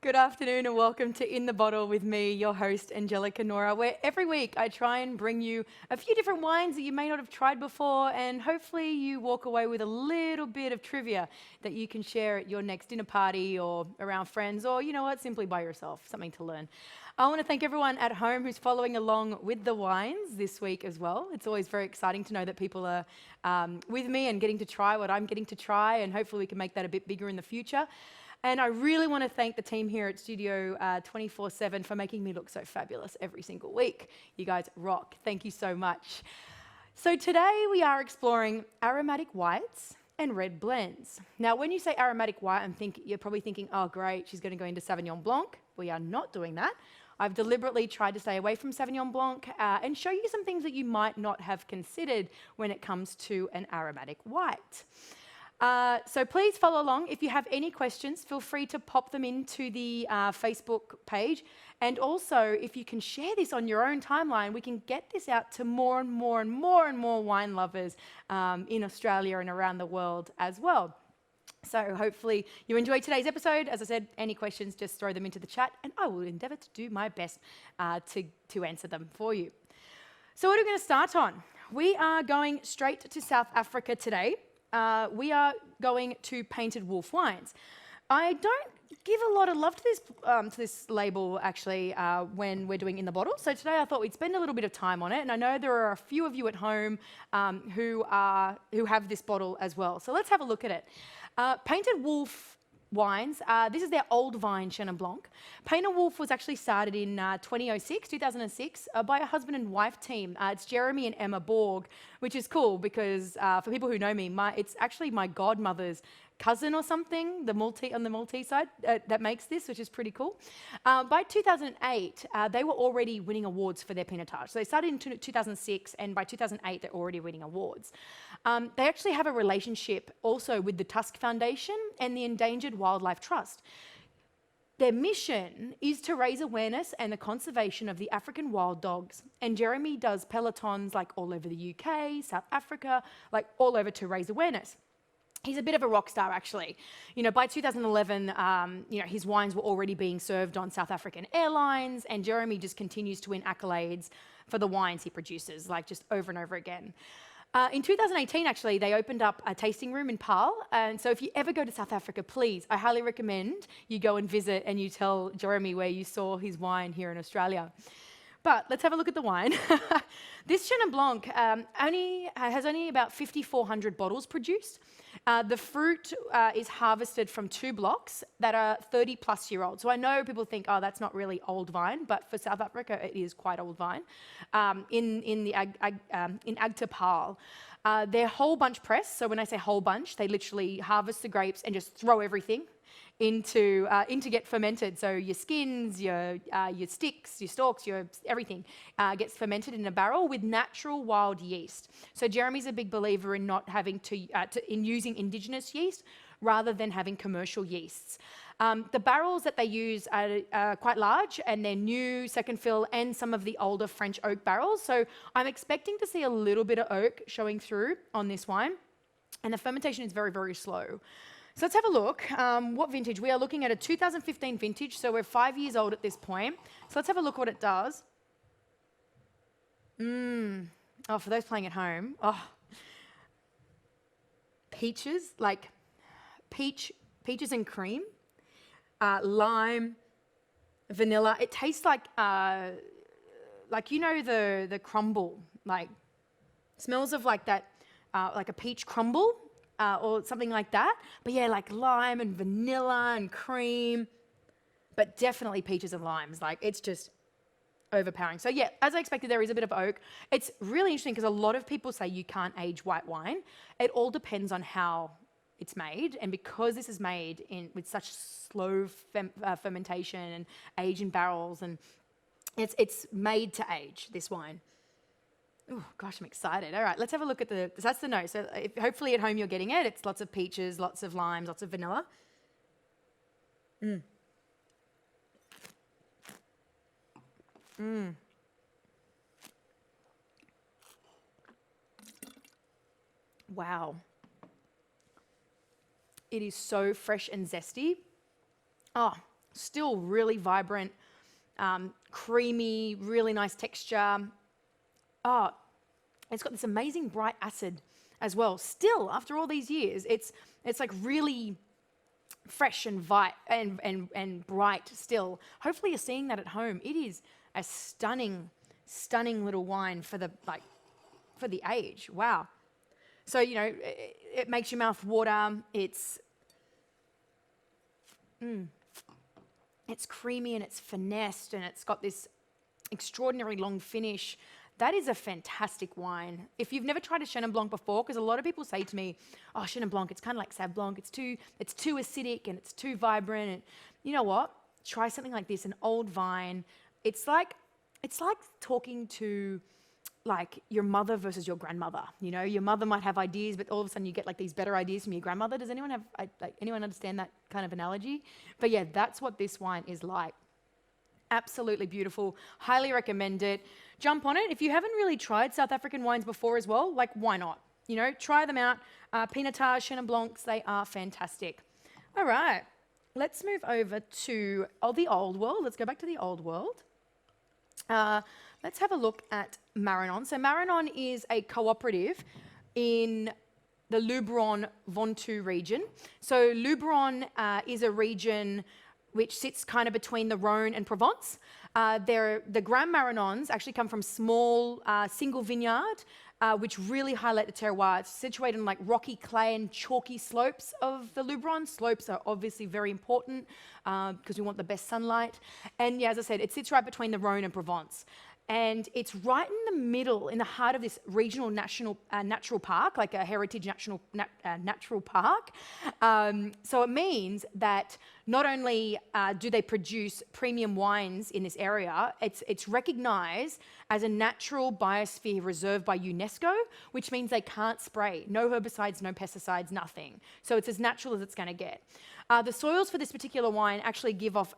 Good afternoon and welcome to In the Bottle with me, your host, Angelica Nohra, where every week I try and bring you a few different wines that you may not have tried before, and hopefully you walk away with a little bit of trivia that you can share at your next dinner party or around friends, or you know what, simply by yourself, something to learn. I want to thank everyone at home who's following along with the wines this week as well. It's always very exciting to know that people are with me and getting to try what I'm getting to try, and hopefully we can make that a bit bigger in the future. And I really want to thank the team here at Studio 24/7 for making me look so fabulous every single week. You guys rock. Thank you so much. So today we are exploring aromatic whites and red blends. Now, when you say aromatic white, you're probably thinking, oh, great, she's going to go into Sauvignon Blanc. We are not doing that. I've deliberately tried to stay away from Sauvignon Blanc and show you some things that you might not have considered when it comes to an aromatic white. So please follow along. If you have any questions, feel free to pop them into the Facebook page. And also, if you can share this on your own timeline, we can get this out to more and more and more and more wine lovers in Australia and around the world as well. So hopefully you enjoyed today's episode. As I said, any questions, just throw them into the chat, and I will endeavour to do my best to answer them for you. So what are we going to start on? We are going straight to South Africa today. We are going to Painted Wolf Wines. I don't give a lot of love to this label, actually, when we're doing In the Bottle. So today I thought we'd spend a little bit of time on it, and I know there are a few of you at home who have this bottle as well. So let's have a look at it. Painted Wolf Wines, this is their old vine Chenin Blanc. Painted Wolf was actually started in 2006 by a husband and wife team. It's Jeremy and Emma Borg, which is cool because for people who know me, it's actually my godmother's cousin or something, on the Maltese side, that makes this, which is pretty cool. By 2008, they were already winning awards for their Pinotage. So they started in 2006, and by 2008, they're already winning awards. They actually have a relationship also with the Tusk Foundation and the Endangered Wildlife Trust. Their mission is to raise awareness and the conservation of the African wild dogs. And Jeremy does pelotons like all over the UK, South Africa, like all over to raise awareness. He's a bit of a rock star, actually. You know, by 2011, his wines were already being served on South African airlines, and Jeremy just continues to win accolades for the wines he produces, like just over and over again. In 2018, actually, they opened up a tasting room in Paarl, and so if you ever go to South Africa, please, I highly recommend you go and visit and you tell Jeremy where you saw his wine here in Australia. But let's have a look at the wine. This Chenin Blanc has only about 5,400 bottles produced. The fruit is harvested from 2 blocks that are 30-plus-year-old. So I know people think, oh, that's not really old vine, but for South Africa, it is quite old vine. In Agta Paarl, they're whole bunch pressed. So when I say whole bunch, they literally harvest the grapes and just throw everything into get fermented. So your skins, your sticks, your stalks, your everything gets fermented in a barrel with natural wild yeast. So Jeremy's a big believer in not having in using indigenous yeast rather than having commercial yeasts. The barrels that they use are quite large, and they're new, second fill, and some of the older French oak barrels. So I'm expecting to see a little bit of oak showing through on this wine, and the fermentation is very, very slow. So let's have a look. What vintage? We are looking at a 2015 vintage, so we're 5 years old at this point. So let's have a look what it does. Oh, for those playing at home, peaches, like peaches and cream, lime, vanilla. It tastes like you know the crumble, like smells of like that, like a peach crumble. Or something like that. But yeah, like lime and vanilla and cream, but definitely peaches and limes. Like, it's just overpowering. So yeah, as I expected, there is a bit of oak. It's really interesting because a lot of people say you can't age white wine. It all depends on how it's made, and because this is made with such slow fermentation and age in barrels, and it's made to age, this wine. Oh, gosh, I'm excited. All right, let's have a look at that's the nose. So hopefully at home you're getting it. It's lots of peaches, lots of limes, lots of vanilla. Wow. It is so fresh and zesty. Oh, Still really vibrant, creamy, really nice texture. Oh, it's got this amazing bright acid as well. Still, after all these years, it's like really fresh and and bright still. Hopefully you're seeing that at home. It is a stunning little wine for the age. Wow. So, you know, it makes your mouth water. It's creamy and it's finessed and it's got this extraordinary long finish. That is a fantastic wine. If you've never tried a Chenin Blanc before, because a lot of people say to me, oh, Chenin Blanc, it's kind of like Sauv Blanc. It's too acidic and it's too vibrant. And you know what? Try something like this, an old vine. It's like talking to like your mother versus your grandmother. You know, your mother might have ideas, but all of a sudden you get like these better ideas from your grandmother. Does anyone anyone understand that kind of analogy? But yeah, that's what this wine is like. Absolutely beautiful. Highly recommend it. Jump on it. If you haven't really tried South African wines before as well, like why not? You know, try them out. Pinotage, Chenin Blancs, they are fantastic. All right, let's move over to the old world. Let's go back to the old world. Let's have a look at Marrenon. So Marrenon is a cooperative in the Luberon Ventoux region. So Luberon is a region which sits kind of between the Rhone and Provence. The Grand Marrenons actually come from small single vineyard, which really highlight the terroir. It's situated on like rocky clay and chalky slopes of the Luberon. Slopes are obviously very important because we want the best sunlight. And yeah, as I said, it sits right between the Rhone and Provence. And it's right in the middle, in the heart of this regional natural park, like a heritage natural park. So it means that not only do they produce premium wines in this area, it's recognized as a natural biosphere reserve by UNESCO, which means they can't spray. No herbicides, no pesticides, nothing. So it's as natural as it's going to get. The soils for this particular wine actually give off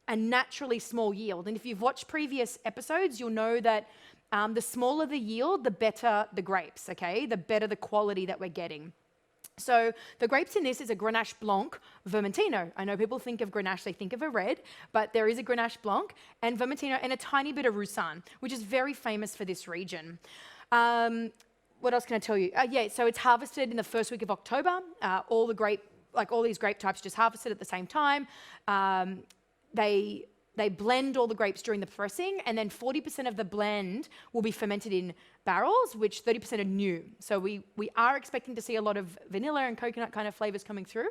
a naturally small yield. And if you've watched previous episodes, you'll know that the smaller the yield, the better the grapes, okay? The better the quality that we're getting. So the grapes in this is a Grenache Blanc Vermentino. I know people think of Grenache, they think of a red, but there is a Grenache Blanc and Vermentino and a tiny bit of Roussanne, which is very famous for this region. What else can I tell you? So it's harvested in the first week of October. All these grape types just harvested at the same time. They blend all the grapes during the pressing, and then 40% of the blend will be fermented in barrels, which 30% are new. So we are expecting to see a lot of vanilla and coconut kind of flavors coming through.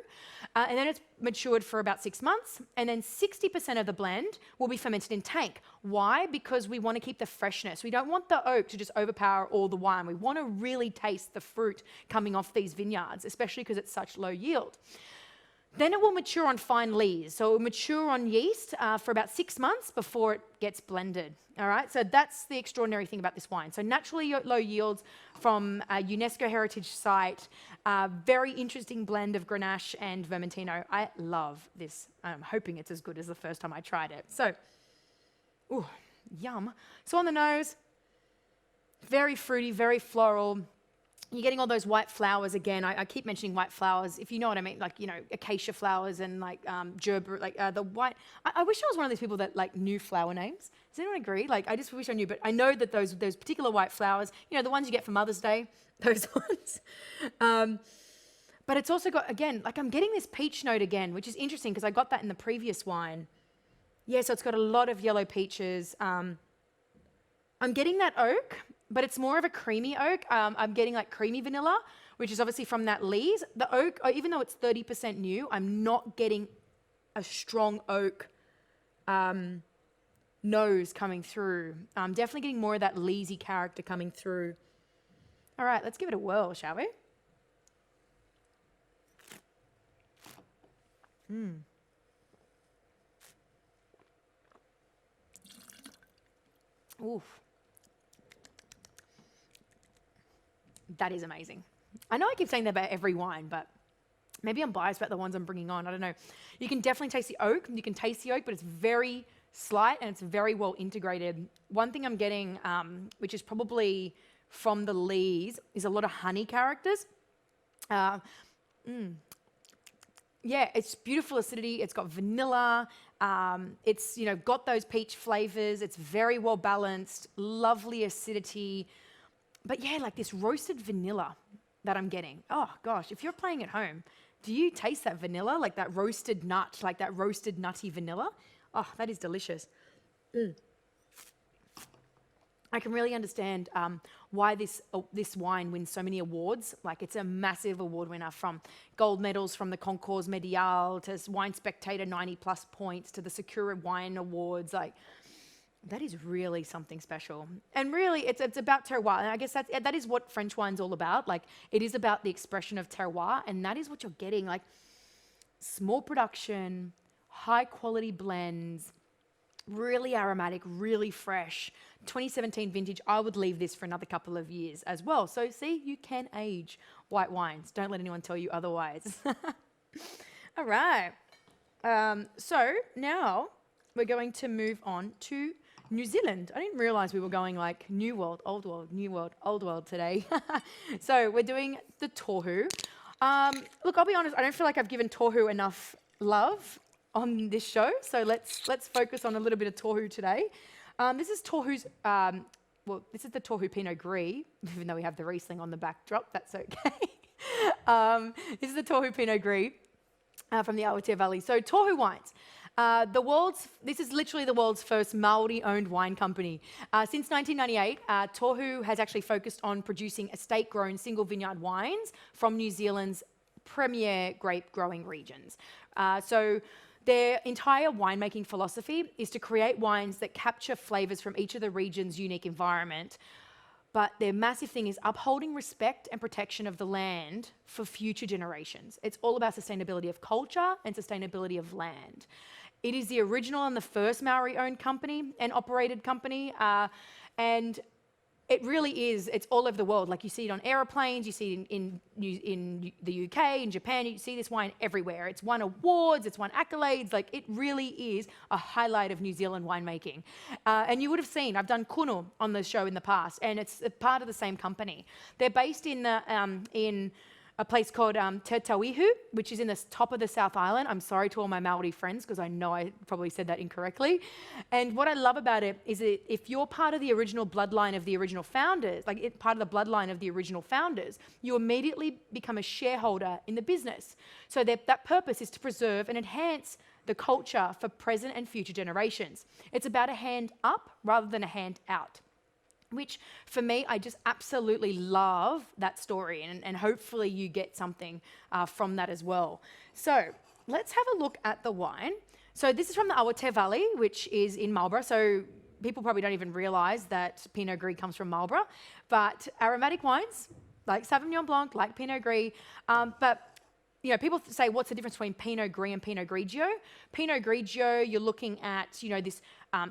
And then it's matured for about 6 months, and then 60% of the blend will be fermented in tank. Why? Because we want to keep the freshness. We don't want the oak to just overpower all the wine. We want to really taste the fruit coming off these vineyards, especially because it's such low yield. Then it will mature on fine lees. So it will mature on yeast for about 6 months before it gets blended. All right, so that's the extraordinary thing about this wine. So naturally low yields from a UNESCO heritage site, very interesting blend of Grenache and Vermentino. I love this. I'm hoping it's as good as the first time I tried it. So, ooh, yum. So on the nose, very fruity, very floral. You're getting all those white flowers again. I keep mentioning white flowers, if you know what I mean, like, you know, acacia flowers and like gerber, like the white. I wish I was one of those people that like knew flower names. Does anyone agree? Like, I just wish I knew, but I know that those particular white flowers, you know, the ones you get for Mother's Day, those ones. But it's also got, again, like I'm getting this peach note again, which is interesting because I got that in the previous wine. Yeah, so it's got a lot of yellow peaches. I'm getting that oak, but it's more of a creamy oak. I'm getting like creamy vanilla, which is obviously from that lees. The oak, even though it's 30% new, I'm not getting a strong oak nose coming through. I'm definitely getting more of that leesy character coming through. All right, let's give it a whirl, shall we? Oof. That is amazing. I know I keep saying that about every wine, but maybe I'm biased about the ones I'm bringing on. I don't know. You can definitely taste the oak. You can taste the oak, but it's very slight and it's very well integrated. One thing I'm getting, which is probably from the lees, is a lot of honey characters. Yeah, it's beautiful acidity. It's got vanilla. It's, got those peach flavors. It's very well balanced, lovely acidity. But yeah, like this roasted vanilla that I'm getting. Oh gosh, if you're playing at home, do you taste that vanilla, like that roasted nut, like that roasted nutty vanilla? Oh, that is delicious. I can really understand why this wine wins so many awards. Like, it's a massive award winner, from gold medals from the Concours Medial to Wine Spectator 90 plus points to the Sakura Wine Awards. Like, that is really something special. And really, it's about terroir. And I guess that is what French wine's all about. Like, it is about the expression of terroir, and that is what you're getting. Like, small production, high quality blends, really aromatic, really fresh. 2017 vintage. I would leave this for another couple of years as well. So see, you can age white wines. Don't let anyone tell you otherwise. All right. So now we're going to move on to New Zealand. I didn't realize we were going like New World, Old World, New World, Old World today. So we're doing the Tohu. Look, I'll be honest, I don't feel like I've given Tohu enough love on this show, so let's focus on a little bit of Tohu today. This is Tohu's, this is the Tohu Pinot Gris, even though we have the Riesling on the backdrop, that's okay. This is the Tohu Pinot Gris from the Awatere Valley. So Tohu Wines. This is literally the world's first Maori-owned wine company. Since 1998, Tohu has actually focused on producing estate-grown single vineyard wines from New Zealand's premier grape growing regions. So their entire winemaking philosophy is to create wines that capture flavors from each of the region's unique environment. But their massive thing is upholding respect and protection of the land for future generations. It's all about sustainability of culture and sustainability of land. It is the original and the first Maori-owned company and operated company, and it really is. It's all over the world. Like, you see it on aeroplanes, you see it in the UK, in Japan, you see this wine everywhere. It's won awards, it's won accolades. Like, it really is a highlight of New Zealand winemaking. And you would have seen, I've done Kuno on the show in the past, and it's a part of the same company. They're based in a place called Te Tauihu, which is in the top of the South Island. I'm sorry to all my Maori friends, because I know I probably said that incorrectly. And what I love about it is that if you're part of the original bloodline of the original founders, part of the bloodline of the original founders, you immediately become a shareholder in the business. So that purpose is to preserve and enhance the culture for present and future generations. It's about a hand up rather than a hand out, which for me, I just absolutely love that story, and hopefully you get something from that as well. So let's have a look at the wine. So this is from the Awatere Valley, which is in Marlborough. So people probably don't even realize that Pinot Gris comes from Marlborough, but aromatic wines like Sauvignon Blanc, like Pinot Gris, but people say, what's the difference between Pinot Gris and Pinot Grigio? Pinot Grigio, you're looking at, this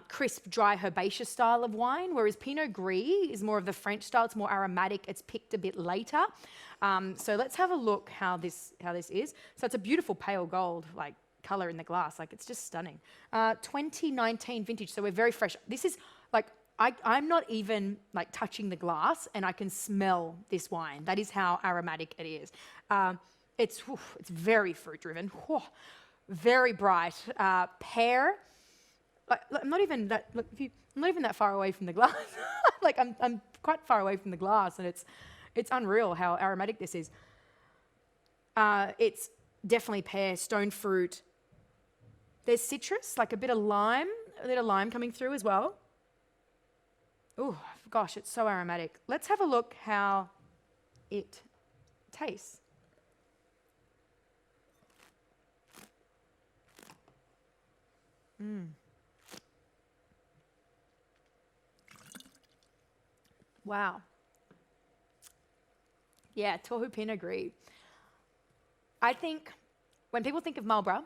crisp, dry, herbaceous style of wine, whereas Pinot Gris is more of the French style. It's more aromatic. It's picked a bit later. So let's have a look how this is. So it's a beautiful pale gold, like, color in the glass. Like, it's just stunning. 2019 vintage, so we're very fresh. This is, like, I'm not even, like, touching the glass, and I can smell this wine. That is how aromatic it is. It's very fruit driven, very bright. Pear. I'm not even that. Look, I'm not even that far away from the glass. Like, I'm quite far away from the glass, and it's unreal how aromatic this is. It's definitely pear, stone fruit. There's citrus, like a bit of lime coming through as well. Oh gosh, it's so aromatic. Let's have a look how it tastes. Wow. Yeah, Tohu Pinot Gris. I think when people think of Marlborough,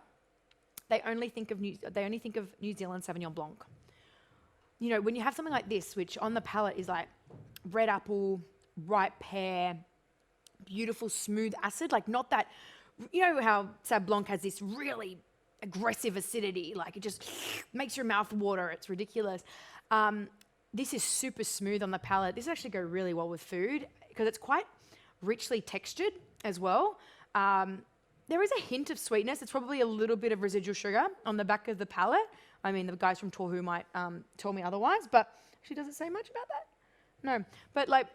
they only think of New Zealand Sauvignon Blanc. When you have something like this, which on the palate is like red apple, ripe pear, beautiful smooth acid, like, not that, how Sauv Blanc has this really aggressive acidity, like, it just makes your mouth water. It's ridiculous. This is super smooth on the palate. This actually go really well with food because it's quite richly textured as well. there is a hint of sweetness. It's probably a little bit of residual sugar on the back of the palate. I mean, the guys from Tohu might tell me otherwise, but she doesn't say much about that. No, but like,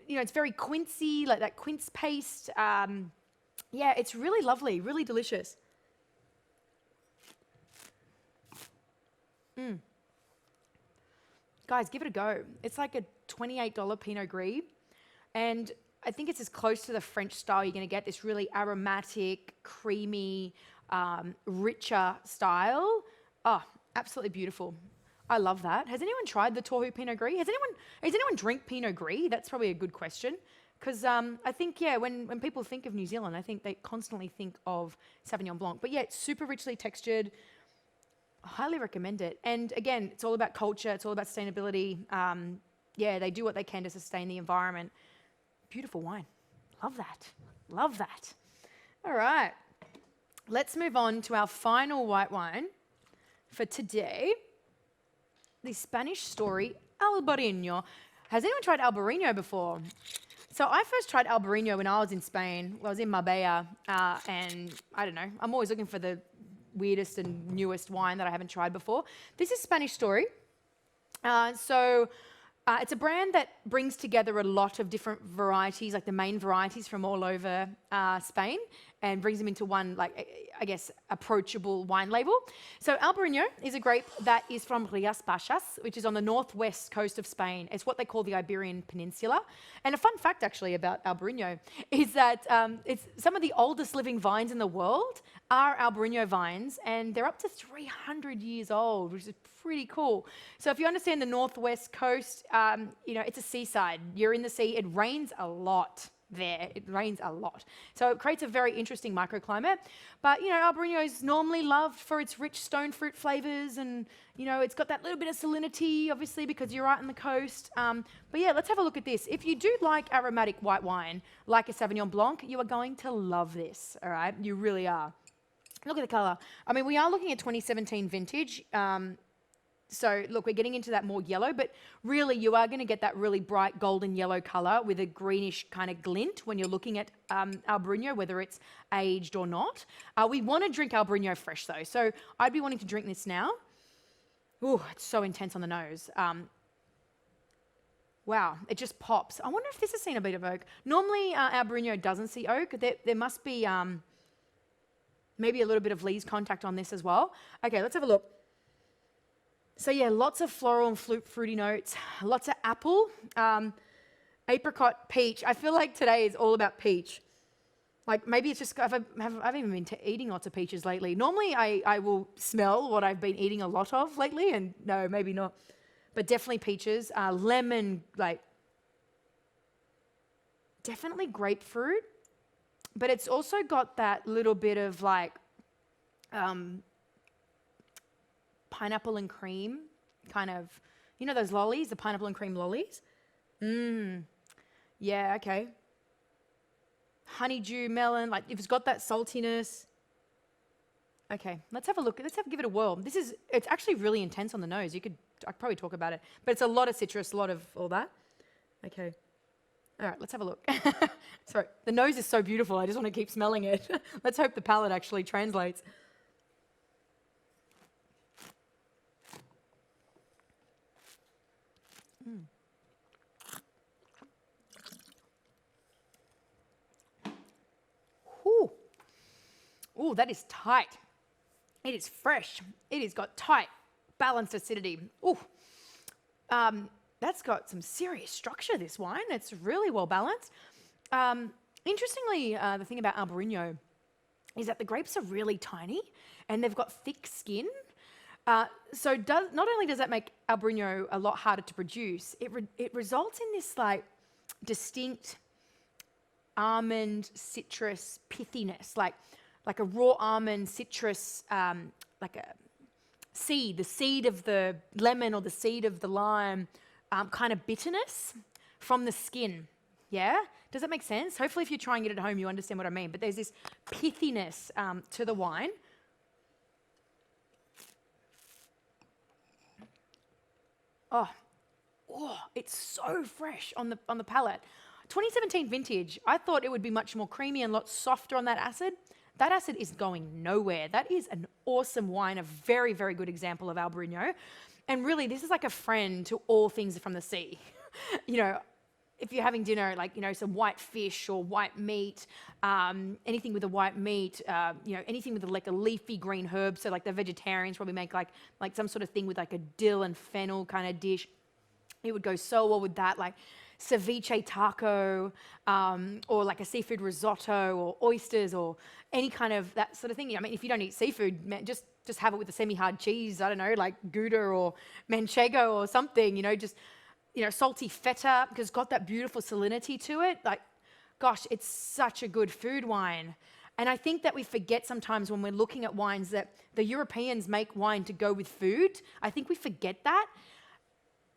you know, it's very quincy, like that quince paste. Yeah, it's really lovely, really delicious. Guys, give it a go. It's like a $28 Pinot Gris, and I think it's as close to the French style you're going to get, this really aromatic, creamy, richer style. Oh, absolutely beautiful. I love that. Has anyone tried the Tohu Pinot Gris? Has anyone drink Pinot Gris? That's probably a good question. Because I think, yeah, when people think of New Zealand, I think they constantly think of Sauvignon Blanc. But yeah, it's super richly textured. I highly recommend it. And again, it's all about culture. It's all about sustainability. Yeah, they do what they can to sustain the environment. Beautiful wine. Love that. Love that. All right. Let's move on to our final white wine for today. The Spanish story, Albariño. Has anyone tried Albariño before? So I first tried Albariño when I was in Spain. Well, I was in Marbella, and I don't know, I'm always looking for the weirdest and newest wine that I haven't tried before. This is Spanish story. It's a brand that brings together a lot of different varieties, like the main varieties from all over Spain, and brings them into one, like, I guess, approachable wine label. So Albariño is a grape that is from Rias, Baixas, which is on the northwest coast of Spain. It's what they call the Iberian Peninsula. And a fun fact, actually, about Albariño is that it's some of the oldest living vines in the world are Albariño vines, and they're up to 300 years old, which is pretty cool. So if you understand the northwest coast, you know, it's a seaside. You're in the sea. It rains a lot there. It rains a lot. So it creates a very interesting microclimate. But, you know, Albariño is normally loved for its rich stone fruit flavors, and, you know, it's got that little bit of salinity, obviously, because you're right on the coast. But yeah, let's have a look at this. If you do like aromatic white wine, like a Sauvignon Blanc, you are going to love this, all right? You really are. Look at the color. I mean, we are looking at 2017 vintage. So look, we're getting into that more yellow, but really you are going to get that really bright golden yellow color with a greenish kind of glint when you're looking at Albariño, whether it's aged or not. We want to drink Albariño fresh though, so I'd be wanting to drink this now. Ooh, it's so intense on the nose. Wow, it just pops. I wonder if this has seen a bit of oak. Normally Albariño doesn't see oak. There must be maybe a little bit of lees contact on this as well. Okay, let's have a look. So yeah, lots of floral and fruity notes, lots of apple, apricot, peach. I feel like today is all about peach. Like maybe it's just, I've even been eating lots of peaches lately. Normally I will smell what I've been eating a lot of lately, and no, maybe not. But definitely peaches, lemon, like definitely grapefruit. But it's also got that little bit of like, pineapple and cream, kind of, you know those lollies, the pineapple and cream lollies? Yeah, okay. Honeydew melon, like if it's got that saltiness. Okay, let's have a look. Give it a whirl. It's actually really intense on the nose. I could probably talk about it, but it's a lot of citrus, a lot of all that. Okay. All right, let's have a look. Sorry, the nose is so beautiful. I just want to keep smelling it. Let's hope the palate actually translates. Ooh, that is tight. It is fresh. It has got tight, balanced acidity. Ooh, that's got some serious structure, this wine. It's really well balanced. Interestingly, the thing about Albariño is that the grapes are really tiny and they've got thick skin. So not only does that make Albariño a lot harder to produce, it results in this like distinct almond citrus pithiness, like a raw almond citrus, like a seed, the seed of the lemon or the seed of the lime, kind of bitterness from the skin. Yeah? Does that make sense? Hopefully if you're trying it at home, you understand what I mean. But there's this pithiness to the wine. Oh, it's so fresh on the palate. 2017 vintage, I thought it would be much more creamy and a lot softer on that acid. that acid is going nowhere. That is an awesome wine, a very, very good example of Albariño. And really, this is like a friend to all things from the sea. You know, if you're having dinner, like, you know, some white fish or white meat, anything with a white meat, you know, anything with like a leafy green herb. So like the vegetarians probably make like some sort of thing with like a dill and fennel kind of dish. It would go so well with that, like ceviche taco, or like a seafood risotto or oysters or any kind of that sort of thing. I mean, if you don't eat seafood, man, just have it with a semi-hard cheese, I don't know, like Gouda or Manchego or something, you know, just, you know, salty feta, because it's got that beautiful salinity to it. Like, gosh, it's such a good food wine. And I think that we forget sometimes when we're looking at wines that the Europeans make wine to go with food. I think we forget that.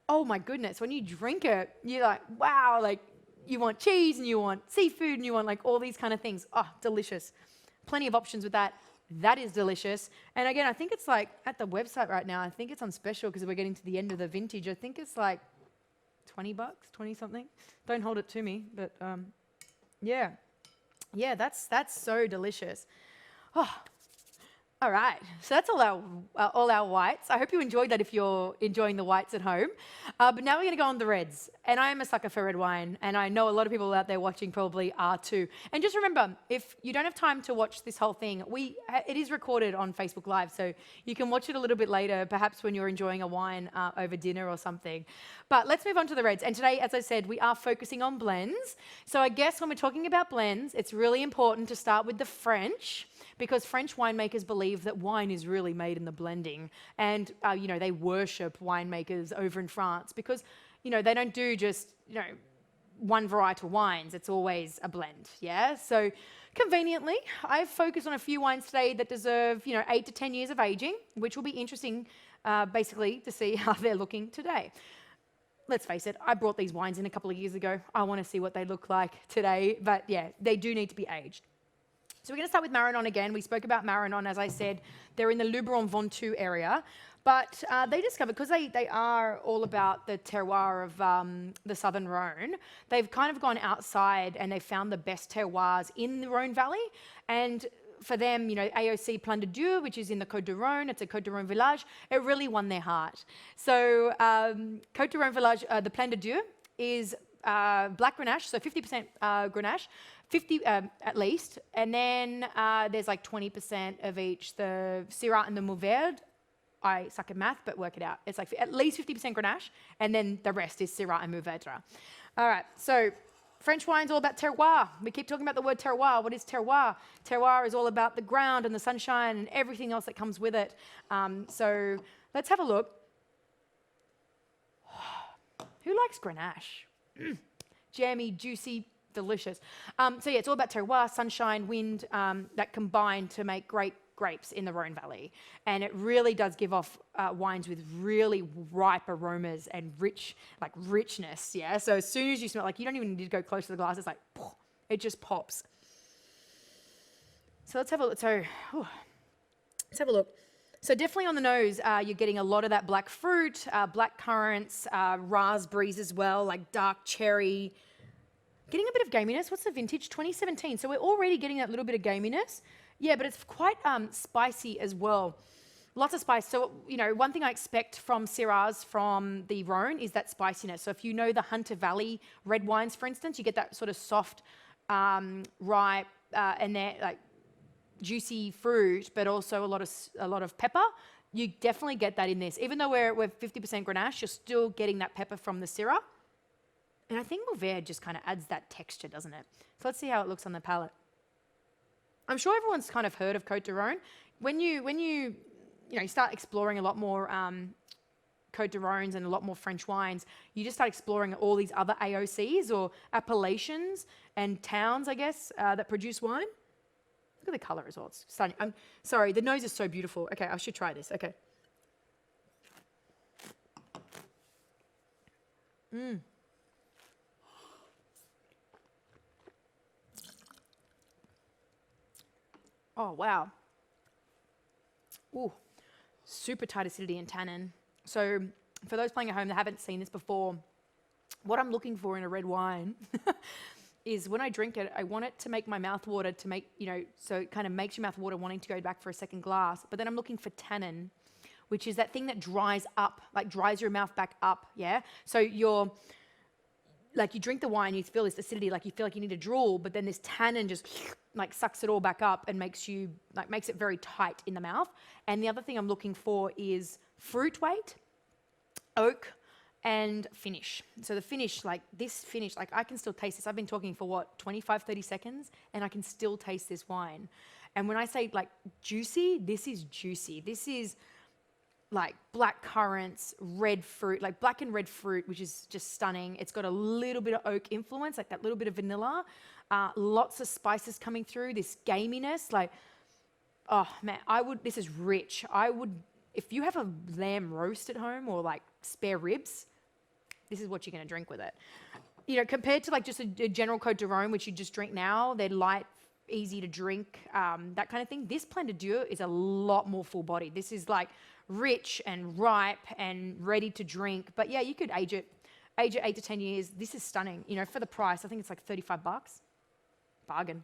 Oh my goodness, when you drink it, you're like, wow, like you want cheese and you want seafood and you want like all these kind of things. Oh, delicious. Plenty of options with that. That is delicious. And again, I think it's like at the website right now, I think it's on special because we're getting to the end of the vintage. I think it's like $20, 20 something. Don't hold it to me, but yeah, that's so delicious. Oh, all right, so that's all our whites. I hope you enjoyed that if you're enjoying the whites at home. But now we're going to go on the reds. And I am a sucker for red wine, and I know a lot of people out there watching probably are too. And just remember, if you don't have time to watch this whole thing, it is recorded on Facebook Live, so you can watch it a little bit later, perhaps when you're enjoying a wine over dinner or something. But let's move on to the reds. And today, as I said, we are focusing on blends. So I guess when we're talking about blends, it's really important to start with the French, because French winemakers believe that wine is really made in the blending. And, you know, they worship winemakers over in France because, you know, they don't do just, you know, one varietal wines. It's always a blend, yeah? So conveniently, I've focused on a few wines today that deserve, you know, 8 to 10 years of aging, which will be interesting, basically, to see how they're looking today. Let's face it, I brought these wines in a couple of years ago. I want to see what they look like today, but yeah, they do need to be aged. So we're going to start with Marrenon again. We spoke about Marrenon, as I said. They're in the Luberon Ventoux area. But they discovered, because they are all about the terroir of the southern Rhone, they've kind of gone outside and they found the best terroirs in the Rhone Valley. And for them, you know, AOC Plan de Dieu, which is in the Côte de Rhône, it's a Côte de Rhône village, it really won their heart. So Côte de Rhône village, the Plan de Dieu is black Grenache, so 50% Grenache, 50 at least, and then there's like 20% of each, the Syrah and the Mourvèdre. I suck at math, but work it out. It's like at least 50% Grenache, and then the rest is Syrah and Mourvèdre. All right, so French wine's all about terroir. We keep talking about the word terroir. What is terroir? Terroir is all about the ground and the sunshine and everything else that comes with it. So let's have a look. Who likes Grenache? Jammy, juicy, delicious. So yeah, it's all about terroir, sunshine, wind, that combine to make great grapes in the Rhone Valley. And it really does give off wines with really ripe aromas and richness, yeah? So as soon as you smell, like, you don't even need to go close to the glass, it's like, it just pops. So let's have a look. Let's have a look. So definitely on the nose, you're getting a lot of that black fruit, black currants, raspberries as well, like dark cherry. Getting a bit of gaminess. What's the vintage? 2017. So we're already getting that little bit of gaminess. Yeah, but it's quite spicy as well. Lots of spice. So, you know, one thing I expect from Syrahs from the Rhone is that spiciness. So if you know the Hunter Valley red wines, for instance, you get that sort of soft, ripe, and they're like juicy fruit, but also a lot of pepper. You definitely get that in this. Even though we're 50% Grenache, you're still getting that pepper from the Syrah. And I think Mourvèdre just kind of adds that texture, doesn't it? So let's see how it looks on the palate. I'm sure everyone's kind of heard of Côte de Rhône. When you start exploring a lot more Côte de Rhônes and a lot more French wines, you just start exploring all these other AOCs or appellations and towns, I guess, that produce wine. Look at the color as well. It's stunning. I'm sorry, the nose is so beautiful. Okay, I should try this. Okay. Oh, wow. Ooh, super tight acidity and tannin. So for those playing at home that haven't seen this before, what I'm looking for in a red wine is when I drink it, I want it to make my mouth water to make, so it kind of makes your mouth water wanting to go back for a second glass. But then I'm looking for tannin, which is that thing that dries up, like dries your mouth back up, yeah? So you drink the wine, you feel this acidity, like you feel like you need to drool, but then this tannin just like sucks it all back up and makes it very tight in the mouth. And the other thing I'm looking for is fruit weight, oak, and finish. So the finish, like I can still taste this. I've been talking for 25, 30 seconds, and I can still taste this wine. And when I say like juicy, this is juicy. This is like black currants, red fruit, like black and red fruit, which is just stunning. It's got a little bit of oak influence, like that little bit of vanilla, lots of spices coming through, this gaminess, like, oh man, this is rich. If you have a lamb roast at home or like spare ribs, this is what you're going to drink with it. Compared to like just a general Côte de Rhône, which you just drink now, they're light, easy to drink, that kind of thing. This Plan de Dieu is a lot more full body. This is like rich and ripe and ready to drink. But yeah, you could age it 8 to 10 years. This is stunning. For the price, I think it's like $35. Bargain.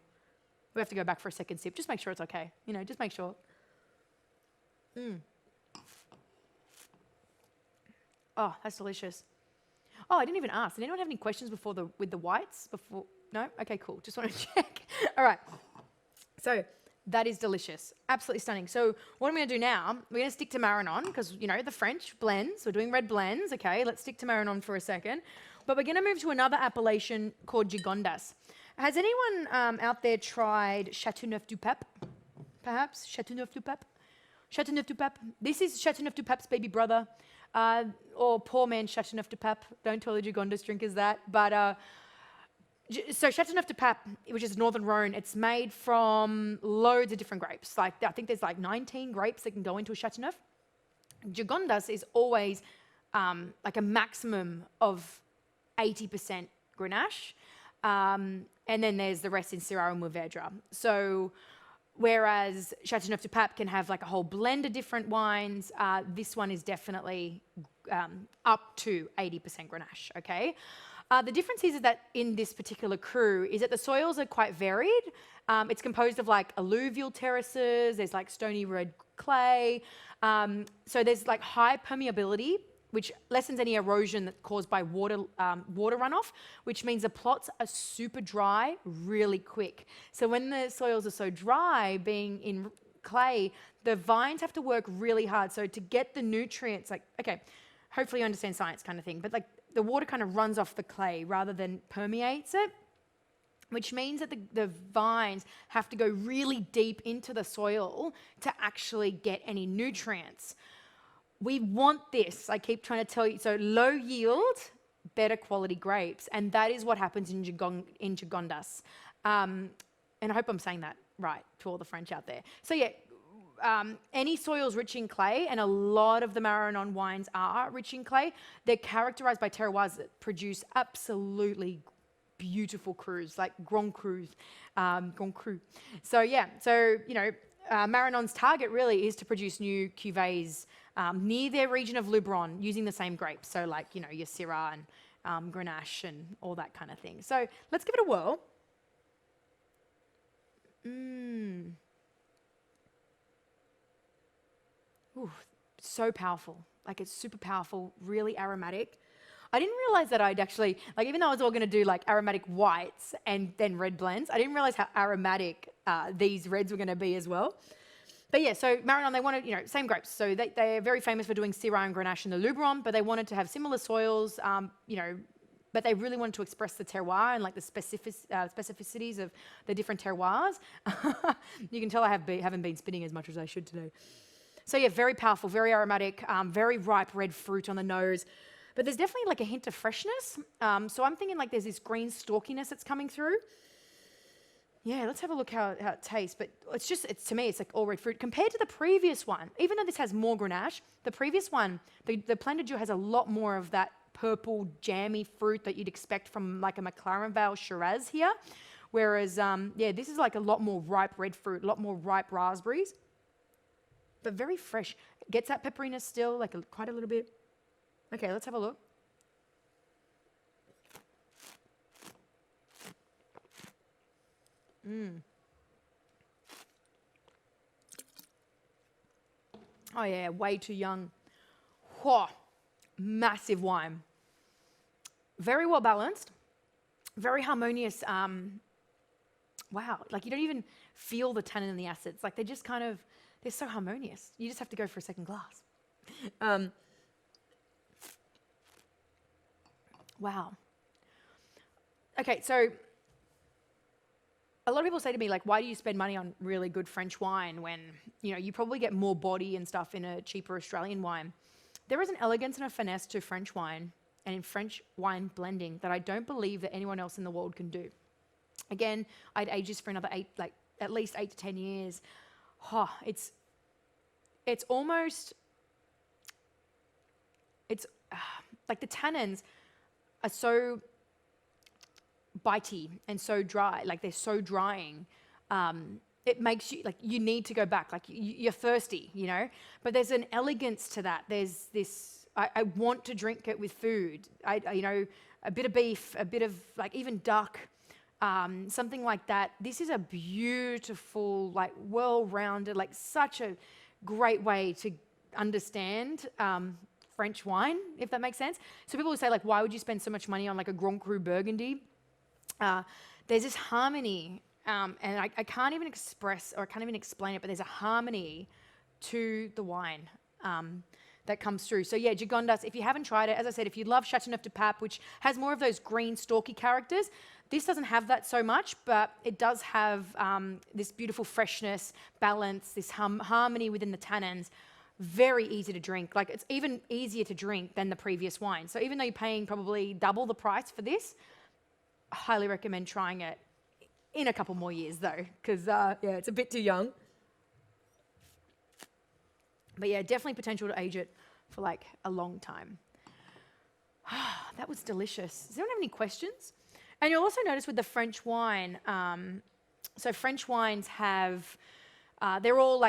We have to go back for a second sip. Just make sure it's okay. Just make sure. Oh, that's delicious. Oh, I didn't even ask. Did anyone have any questions with the whites? No? Okay, cool. Just want to check. All right. So that is delicious. Absolutely stunning. So what I'm going to do now, we're going to stick to Marrenon because, the French blends. We're doing red blends. Okay, let's stick to Marrenon for a second. But we're going to move to another appellation called Gigondas. Has anyone out there tried Châteauneuf-du-Pape? Perhaps? Châteauneuf-du-Pape? Châteauneuf-du-Pape. This is Châteauneuf-du-Pape's baby brother. Or poor man Châteauneuf-du-Pape. Don't tell the Gigondas drinkers that. But so Châteauneuf-du-Pape, which is Northern Rhône, it's made from loads of different grapes. Like I think there's like 19 grapes that can go into a Châteauneuf. Gigondas is always like a maximum of 80% Grenache. And then there's the rest in Syrah and Mourvèdre. So whereas Châteauneuf-du-Pape can have like a whole blend of different wines, this one is definitely up to 80% Grenache, okay? The difference is that in this particular cru is that the soils are quite varied. It's composed of like alluvial terraces, there's like stony red clay. So there's like high permeability, which lessens any erosion that's caused by water runoff, which means the plots are super dry really quick. So when the soils are so dry, being in clay, the vines have to work really hard. So to get the nutrients, like, okay, hopefully you understand science kind of thing, but like the water kind of runs off the clay rather than permeates it, which means that the vines have to go really deep into the soil to actually get any nutrients. We want this, I keep trying to tell you, so low yield, better quality grapes, and that is what happens in Gigondas. And I hope I'm saying that right to all the French out there. So yeah, any soils rich in clay, and a lot of the Marrenon wines are rich in clay, they're characterized by terroirs that produce absolutely beautiful crus, like Grand Cru. So yeah, Marrenon's target really is to produce new cuvées near their region of Luberon using the same grapes. So like, your Syrah and Grenache and all that kind of thing. So let's give it a whirl. Ooh, so powerful. Like it's super powerful, really aromatic. I didn't realize that I'd actually, like even though I was all going to do like aromatic whites and then red blends, I didn't realize how aromatic these reds were going to be as well. But yeah, so Marrenon, they wanted, same grapes. So they're very famous for doing Syrah and Grenache in the Luberon, but they wanted to have similar soils, but they really wanted to express the terroir and like the specificities of the different terroirs. You can tell I haven't been spinning as much as I should today. So yeah, very powerful, very aromatic, very ripe red fruit on the nose. But there's definitely like a hint of freshness. So I'm thinking like there's this green stalkiness that's coming through. Yeah, let's have a look how it tastes. But to me, it's like all red fruit. Compared to the previous one, even though this has more Grenache, the previous one, the Plan de Dieu has a lot more of that purple jammy fruit that you'd expect from like a McLaren Vale Shiraz here. Whereas, this is like a lot more ripe red fruit, a lot more ripe raspberries. But very fresh. Gets that pepperiness still, like quite a little bit. Okay, let's have a look. Oh yeah, way too young. Whoa, massive wine. Very well balanced, very harmonious. Wow, like you don't even feel the tannin and the acids. Like they're just kind of, they're so harmonious. You just have to go for a second glass. Wow. Okay, so a lot of people say to me, like, why do you spend money on really good French wine when, you probably get more body and stuff in a cheaper Australian wine? There is an elegance and a finesse to French wine and in French wine blending that I don't believe that anyone else in the world can do. Again, I'd age this for another at least 8 to 10 years. Oh, it's almost, like the tannins are so bitey and so dry, like they're so drying. It makes you, like, you need to go back, like you're thirsty, but there's an elegance to that. There's this, I want to drink it with food. A bit of beef, a bit of like even duck, something like that. This is a beautiful, like well-rounded, like such a great way to understand French wine, if that makes sense. So people will say, like, why would you spend so much money on like a Grand Cru Burgundy? There's this harmony, and I can't even express, or I can't even explain it, but there's a harmony to the wine that comes through. So yeah, Gigondas, if you haven't tried it, as I said, if you love Châteauneuf du Pape, which has more of those green stalky characters, this doesn't have that so much, but it does have this beautiful freshness, balance, this harmony within the tannins. Very easy to drink. Like, it's even easier to drink than the previous wine. So even though you're paying probably double the price for this, I highly recommend trying it in a couple more years though, because it's a bit too young. But yeah, definitely potential to age it for like a long time. That was delicious. Does anyone have any questions? And you'll also notice with the French wine, so French wines have, they're all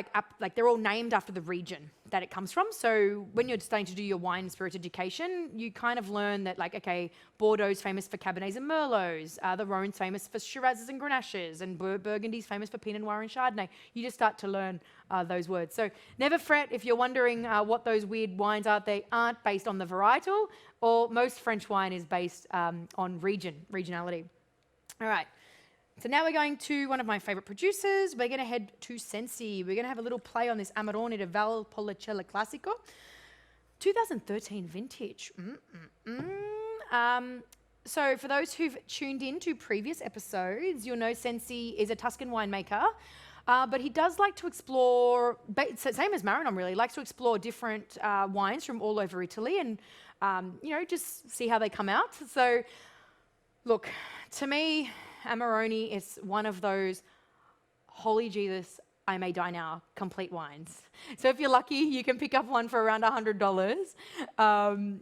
they're all named after the region that it comes from. So when you're starting to do your wine and spirit education, you kind of learn that, like, okay, Bordeaux's famous for Cabernets and Merlots, the Rhone's famous for Shirazes and Grenaches, and Burgundy's famous for Pinot Noir and Chardonnay. You just start to learn those words. So never fret if you're wondering what those weird wines are. They aren't based on the varietal, or most French wine is based on regionality. All right. So now we're going to one of my favorite producers. We're going to head to SENSI. We're going to have a little play on this Amarone de Valpolicella Classico. 2013 vintage. So for those who've tuned in to previous episodes, you'll know SENSI is a Tuscan winemaker, but he does like to explore, same as Marrenon really, likes to explore different wines from all over Italy and, just see how they come out. So look, to me, Amarone is one of those, holy Jesus, I may die now, complete wines. So if you're lucky, you can pick up one for around $100.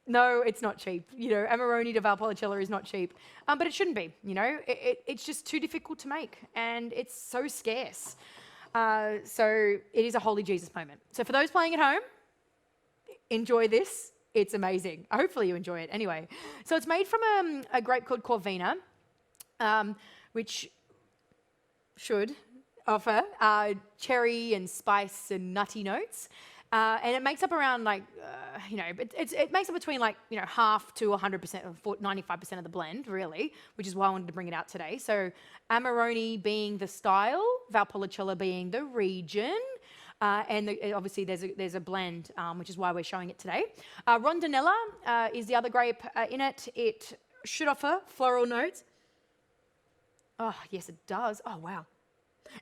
No, it's not cheap. Amarone de Valpolicella is not cheap, but it shouldn't be. It's just too difficult to make, and it's so scarce. So it is a holy Jesus moment. So for those playing at home, enjoy this. It's amazing. Hopefully you enjoy it. Anyway, so it's made from a grape called Corvina, which should offer cherry and spice and nutty notes. And it makes up around it makes up between half to 100%, or 95% of the blend, really, which is why I wanted to bring it out today. So Amarone being the style, Valpolicella being the region, and obviously there's a blend, which is why we're showing it today. Rondinella is the other grape in it. It should offer floral notes. Oh, yes, it does. Oh, wow.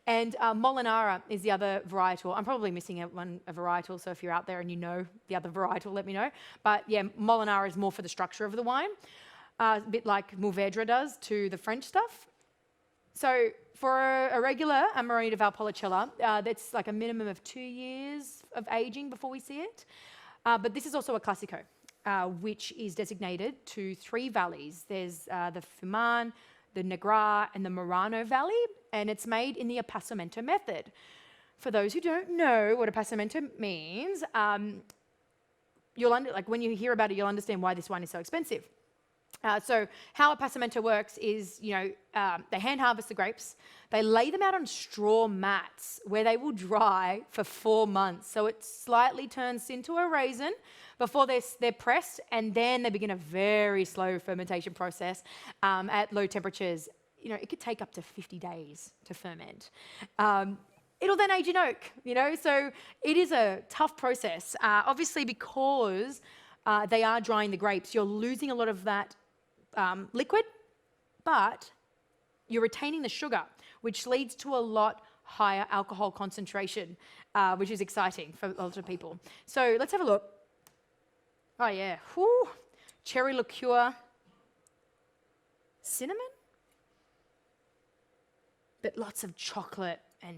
And Molinara is the other varietal. I'm probably missing a varietal, so if you're out there and you know the other varietal, let me know. But yeah, Molinara is more for the structure of the wine, a bit like Mourvèdre does to the French stuff. So for a regular Amarone de Valpolicella, that's like a minimum of 2 years of aging before we see it. But this is also a Classico, which is designated to 3 valleys. There's the Fuman, the Negra, and the Marrenon Valley, and it's made in the appassamento method. For those who don't know what appassamento means, when you hear about it, you'll understand why this wine is so expensive. So how a passamento works is, they hand harvest the grapes. They lay them out on straw mats where they will dry for 4 months. So it slightly turns into a raisin before they're pressed, and then they begin a very slow fermentation process at low temperatures. It could take up to 50 days to ferment. It'll then age in oak, so it is a tough process. Obviously, because they are drying the grapes, you're losing a lot of that liquid, but you're retaining the sugar, which leads to a lot higher alcohol concentration, which is exciting for a lot of people. So let's have a look. Oh yeah, whew. Cherry liqueur, cinnamon, but lots of chocolate, and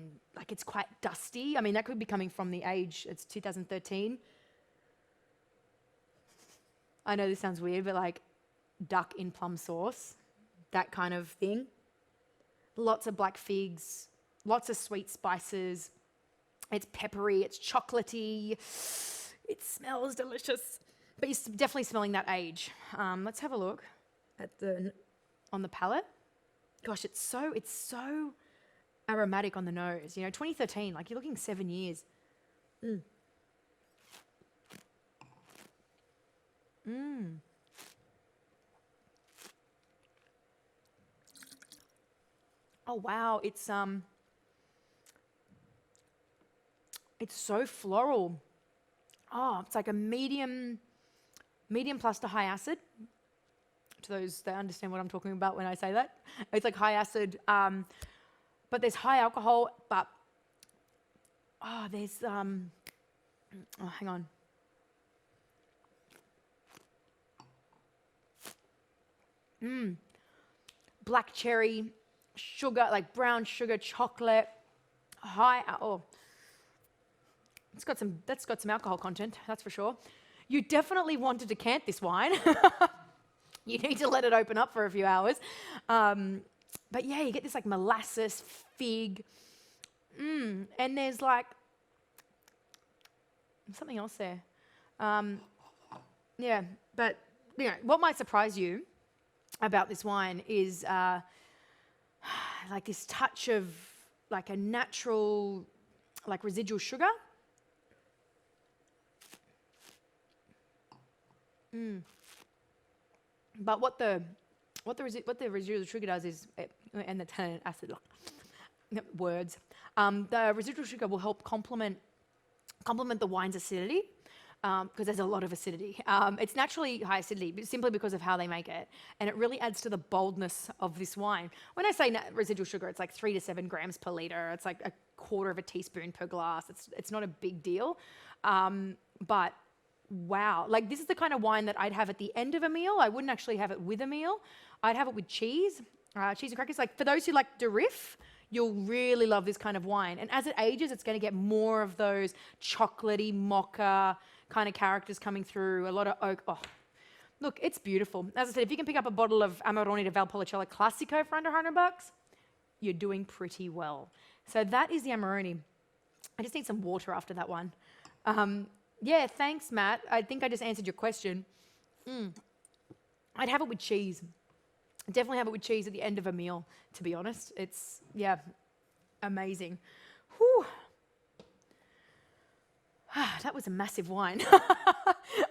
it's quite dusty. I mean, that could be coming from the age. It's 2013. I know this sounds weird, but duck in plum sauce, that kind of thing. Lots of black figs, lots of sweet spices. It's peppery, it's chocolatey. It smells delicious, but you're definitely smelling that age. Let's have a look at on the palate. Gosh, it's so aromatic on the nose. 2013, you're looking 7 years. Oh wow, it's so floral. Oh, it's like a medium plus to high acid. To those that understand what I'm talking about when I say that, it's like high acid, but there's high alcohol. But there's hang on. Black cherry, sugar, brown sugar, chocolate, that's got some alcohol content, that's for sure. You definitely want to decant this wine. You need to let it open up for a few hours. But yeah, you get this molasses, fig, and there's something else there. Yeah, but what might surprise you about this wine is this touch of a natural residual sugar. But what the residual sugar does is, and the tannin acid, words, the residual sugar will help complement the wine's acidity, because there's a lot of acidity. It's naturally high acidity, but simply because of how they make it, and it really adds to the boldness of this wine. When I say residual sugar, it's 3 to 7 grams per liter. It's a quarter of a teaspoon per glass. It's not a big deal, but wow, this is the kind of wine that I'd have at the end of a meal. I wouldn't actually have it with a meal. I'd have it with cheese and crackers. For those who like de riff, you'll really love this kind of wine. And as it ages, it's going to get more of those chocolatey mocha kind of characters coming through, a lot of oak. Oh, look, it's beautiful. As I said, if you can pick up a bottle of Amarone de Valpolicella Classico for under $100, you're doing pretty well. So that is the Amarone. I just need some water after that one. Yeah, thanks, Matt. I think I just answered your question. I'd have it with cheese. Definitely have it with cheese at the end of a meal, to be honest. It's, amazing. Whew. That was a massive wine.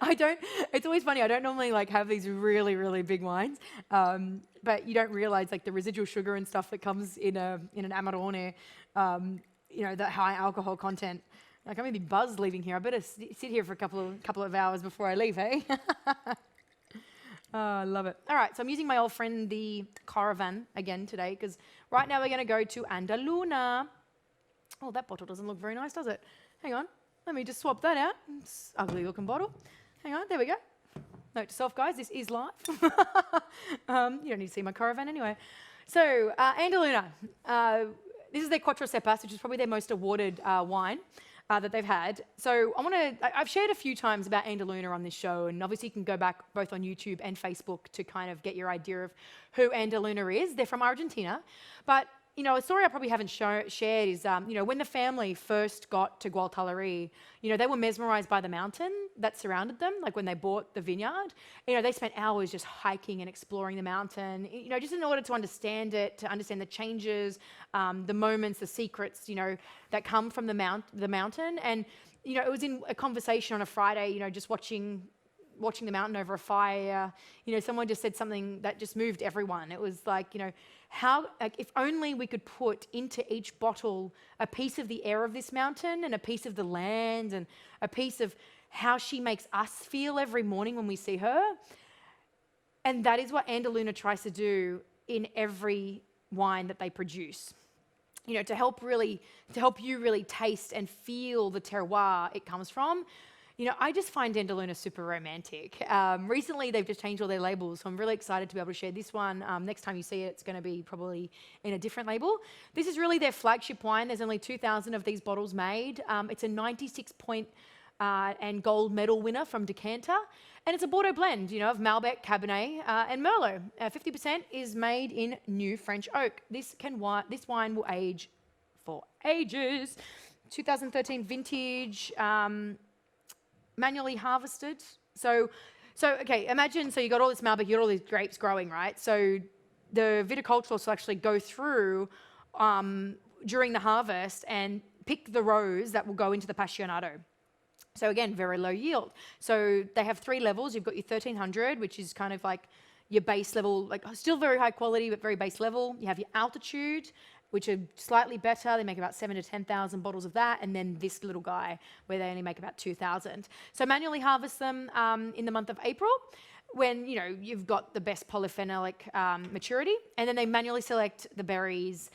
It's always funny, I don't normally have these really, really big wines, but you don't realize the residual sugar and stuff that comes in an Amarone, the high alcohol content. I'm going to be buzzed leaving here. I better sit here for a couple of hours before I leave, hey? Oh, I love it. All right, so I'm using my old friend, the Caravan, again today, because right now we're going to go to Andeluna. Oh, that bottle doesn't look very nice, does it? Hang on. Let me just swap that out. It's an ugly looking bottle. Hang on, there we go. Note to self, guys, this is live. You don't need to see my Caravan anyway. So, Andeluna. This is their Cuatro Cepas, which is probably their most awarded wine that they've had. So I've shared a few times about Andeluna on this show, and obviously you can go back both on YouTube and Facebook to kind of get your idea of who Andeluna is. They're from Argentina, but a story I probably haven't shared is, when the family first got to Gualtallery, they were mesmerized by the mountain that surrounded them. Like when they bought the vineyard, they spent hours just hiking and exploring the mountain, just in order to understand it, to understand the changes, the moments, the secrets, that come from the mountain. And, it was in a conversation on a Friday, just watching the mountain over a fire, someone just said something that just moved everyone. It was like, if only we could put into each bottle a piece of the air of this mountain and a piece of the land and a piece of how she makes us feel every morning when we see her. And that is what Andeluna tries to do in every wine that they produce. To help you really taste and feel the terroir it comes from. I just find Andeluna super romantic. Recently, they've just changed all their labels, so I'm really excited to be able to share this one. Next time you see it, it's going to be probably in a different label. This is really their flagship wine. There's only 2,000 of these bottles made. It's a 96-point and gold medal winner from Decanter. And it's a Bordeaux blend, of Malbec, Cabernet, and Merlot. 50% is made in new French oak. This wine will age for ages. 2013 vintage, manually harvested. So okay, imagine, so you got all this Malbec, you got all these grapes growing, right? So the viticulturists will actually go through during the harvest and pick the rows that will go into the Pasionado. So again, very low yield. So they have 3 levels. You've got your 1300, which is kind of like your base level, like still very high quality, but very base level. You have your altitude, which are slightly better. They make about 7,000 to 10,000 bottles of that. And then this little guy where they only make about 2,000. So manually harvest them in the month of April when, you've got the best polyphenolic maturity. And then they manually select the berries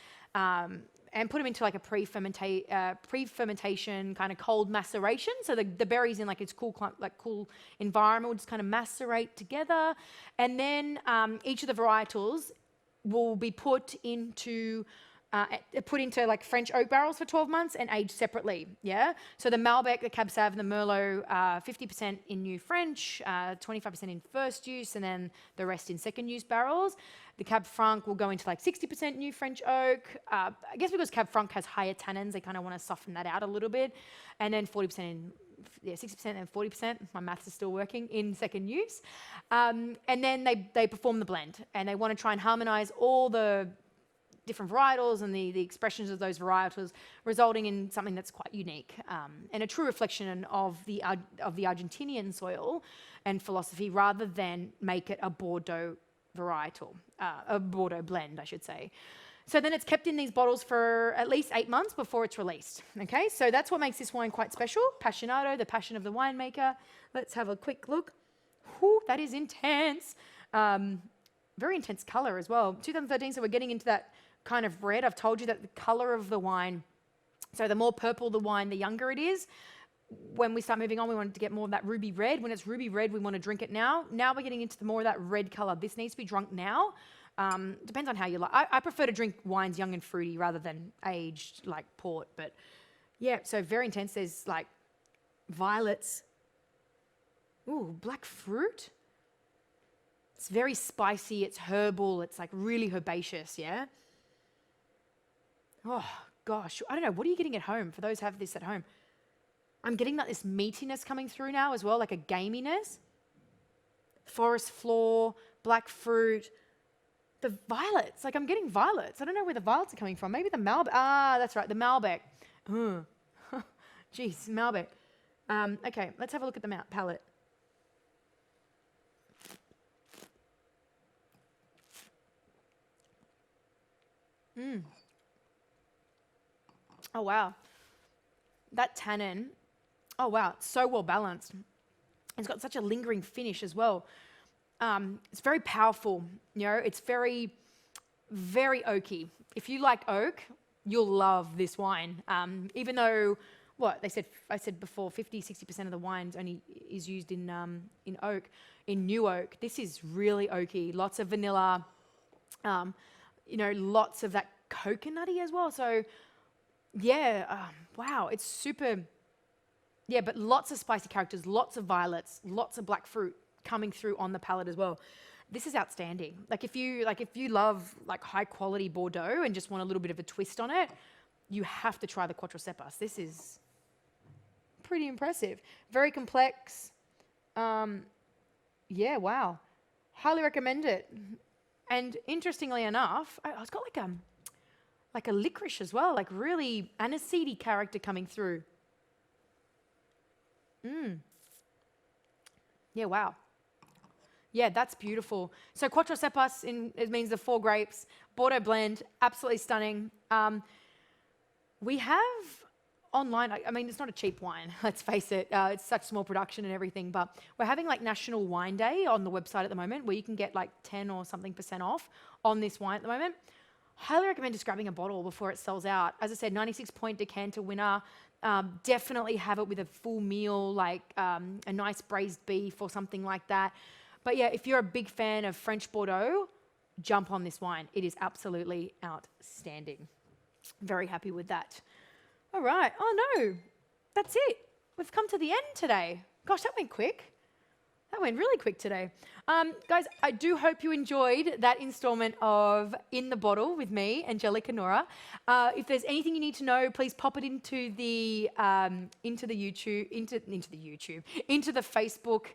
and put them into like a pre-fermentation kind of cold maceration. So the berries in like its cool environment will just kind of macerate together. And then each of the varietals will be put into like French oak barrels for 12 months and aged separately, yeah? So the Malbec, the Cab Sav, and the Merlot, 50% in new French, 25% in first use, and then the rest in second use barrels. The Cab Franc will go into like 60% new French oak. I guess because Cab Franc has higher tannins, they kind of want to soften that out a little bit. And then 40% in, 60% and 40%, my maths is still working, in second use. And then they perform the blend, and they want to try and harmonize all the different varietals and the expressions of those varietals, resulting in something that's quite unique and a true reflection of the Argentinian soil and philosophy, rather than make it a Bordeaux varietal, a Bordeaux blend, I should say. So then it's kept in these bottles for at least 8 months before it's released. Okay, so that's what makes this wine quite special. Pasionado, the passion of the winemaker. Let's have a quick look. Whew, that is intense. Very intense color as well. 2013, so we're getting into that kind of red. I've told you that the color of the wine, so the more purple the wine, the younger it is. When we start moving on, we want to get more of that ruby red. When it's ruby red, we want to drink it now. Now we're getting into the more of that red color. This needs to be drunk now. Depends on how you like. I prefer to drink wines young and fruity rather than aged like port. But yeah, so very intense. There's like violets. Ooh, black fruit. It's very spicy. It's herbal. It's like really herbaceous, yeah? Oh, gosh. I don't know. What are you getting at home? For those who have this at home. I'm getting that this meatiness coming through now as well, like a gaminess. Forest floor, black fruit. The violets. Like I'm getting violets. I don't know where the violets are coming from. Maybe the Malbec. Ah, that's right. The Malbec. Jeez, Malbec. Okay, let's have a look at the palette. Oh, wow. That tannin, oh, wow, it's so well balanced. It's got such a lingering finish as well. It's very powerful, it's very, very oaky. If you like oak, you'll love this wine. Even though, I said before, 50-60% of the wines only is used in oak, in new oak. This is really oaky, lots of vanilla, lots of that coconutty as well. So, yeah, wow, it's super, but lots of spicy characters, lots of violets, lots of black fruit coming through on the palate as well. this is outstanding. Like if you love like high quality Bordeaux and just want a little bit of a twist on it, you have to try the Cuatro Cepas. This is pretty impressive. Very complex. Yeah, wow. Highly recommend it. And interestingly enough, it's got like a licorice as well, like really aniseedy character coming through. Yeah, wow. Yeah, that's beautiful. So Cuatro Cepas, it means the 4 grapes, Bordeaux blend, absolutely stunning. We have online, I mean, it's not a cheap wine, let's face it. It's such small production and everything, but we're having like National Wine Day on the website at the moment where you can get like 10 or something% off on this wine at the moment. Highly recommend just grabbing a bottle before it sells out. As I said, 96-point decanter winner. Definitely have it with a full meal, like a nice braised beef or something like that. But yeah, if you're a big fan of French Bordeaux, jump on this wine. It is absolutely outstanding. Very happy with that. All right. Oh no, that's it. We've come to the end today. Gosh, that went quick. That went really quick today. Guys, I do hope you enjoyed that installment of In the Bottle with me, Angelica Nohra. If there's anything you need to know, please pop it into the Facebook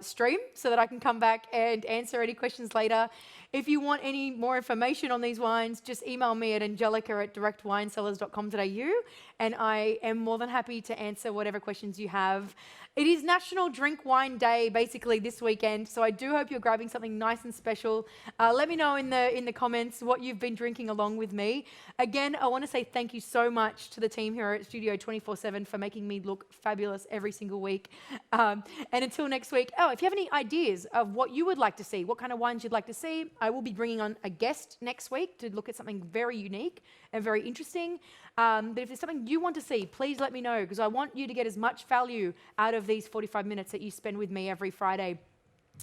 stream so that I can come back and answer any questions later. If you want any more information on these wines, just email me at angelica@directwinesellers.com.au and I am more than happy to answer whatever questions you have. It is National Drink Wine Day basically this weekend, so I do hope you're grabbing something nice and special. Let me know in the comments what you've been drinking along with me. Again, I want to say thank you so much to the team here at Studio 24/7 for making me look fabulous every single week. And until next week, if you have any ideas of what you would like to see, what kind of wines you'd like to see, I will be bringing on a guest next week to look at something very unique and very interesting. But if there's something you want to see, please let me know because I want you to get as much value out of these 45 minutes that you spend with me every Friday.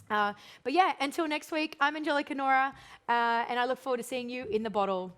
But yeah, until next week, I'm Angelica Nohra, and I look forward to seeing you in the bottle.